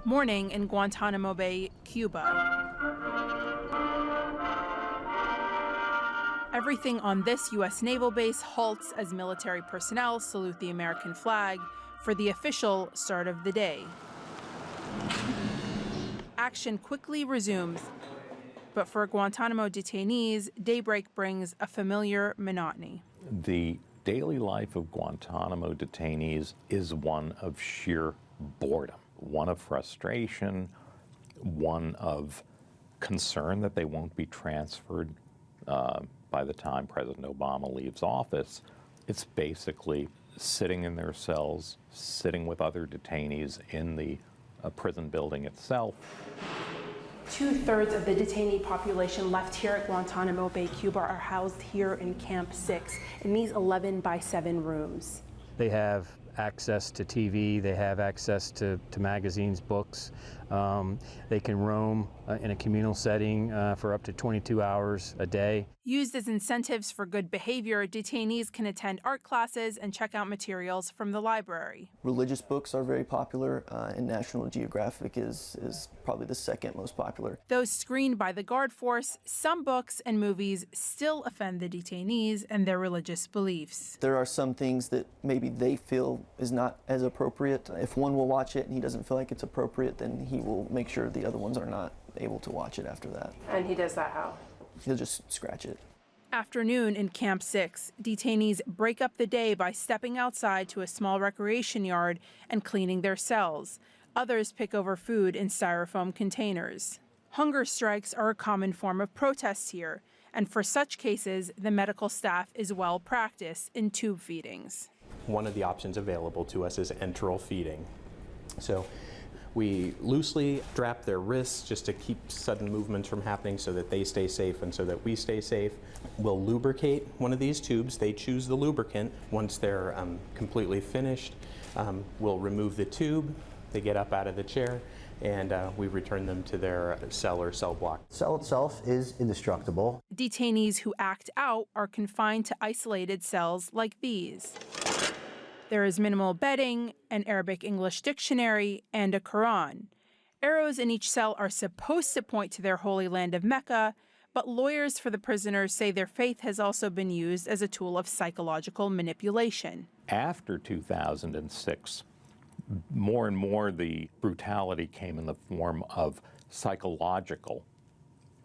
Morning in Guantanamo Bay, Cuba. Everything on this U.S. naval base halts as military personnel salute the American flag for the official start of the day. Action quickly resumes, but for Guantanamo detainees, daybreak brings a familiar monotony. The daily life of Guantanamo detainees is one of sheer boredom, one of frustration, one of concern that they won't be transferred by the time President Obama leaves office. It's basically sitting in their cells, sitting with other detainees in the prison building itself. 2/3 of the detainee population left here at Guantanamo Bay, Cuba, are housed here in Camp 6 in these 11-by-7 rooms. They have access to TV, they have access to magazines, books. They can roam in a communal setting for up to 22 hours a day. Used as incentives for good behavior, detainees can attend art classes and check out materials from the library. Religious books are very popular, and National Geographic is probably the second most popular. Though screened by the guard force, some books and movies still offend the detainees and their religious beliefs. There are some things that maybe they feel is not as appropriate. If one will watch it and he doesn't feel like it's appropriate, then he will make sure the other ones are not able to watch it after that. And he does that how? He'll just scratch it. Afternoon in Camp 6, detainees break up the day by stepping outside to a small recreation yard and cleaning their cells. Others pick over food in styrofoam containers. Hunger strikes are a common form of protest here, and for such cases, the medical staff is well practiced in tube feedings. One of the options available to us is enteral feeding. So we loosely strap their wrists just to keep sudden movements from happening so that they stay safe and so that we stay safe. We'll lubricate one of these tubes. They choose the lubricant. Once they're completely finished, we'll remove the tube. They get up out of the chair, and we return them to their cell or cell block. The cell itself is indestructible. Detainees who act out are confined to isolated cells like these. There is minimal bedding, an Arabic-English dictionary, and a Quran. Arrows in each cell are supposed to point to their holy land of Mecca, but lawyers for the prisoners say their faith has also been used as a tool of psychological manipulation. After 2006, more and more the brutality came in the form of psychological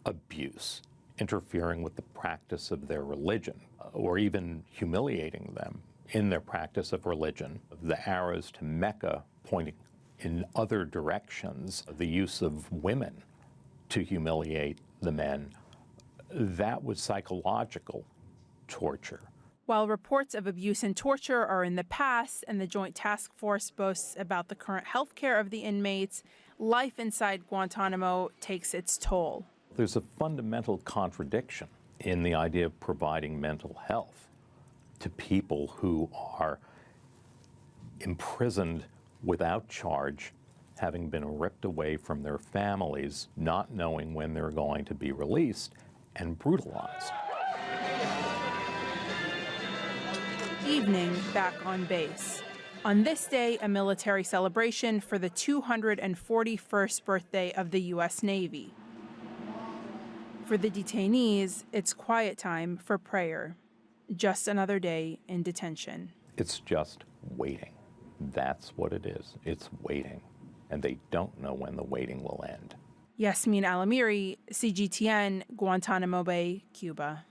abuse, interfering with the practice of their religion, or even humiliating them in their practice of religion. The arrows to Mecca pointing in other directions, the use of women to humiliate the men, that was psychological torture. While reports of abuse and torture are in the past and the Joint Task Force boasts about the current health care of the inmates, life inside Guantanamo takes its toll. There's a fundamental contradiction in the idea of providing mental health to people who are imprisoned without charge, having been ripped away from their families, not knowing when they're going to be released, and brutalized. Evening back on base. On this day, a military celebration for the 241st birthday of the U.S. Navy. For the detainees, it's quiet time for prayer. Just another day in detention. It's just waiting. That's what it is. It's waiting. And they don't know when the waiting will end. Yasmeen, Alamiri, CGTN, Guantanamo Bay, Cuba.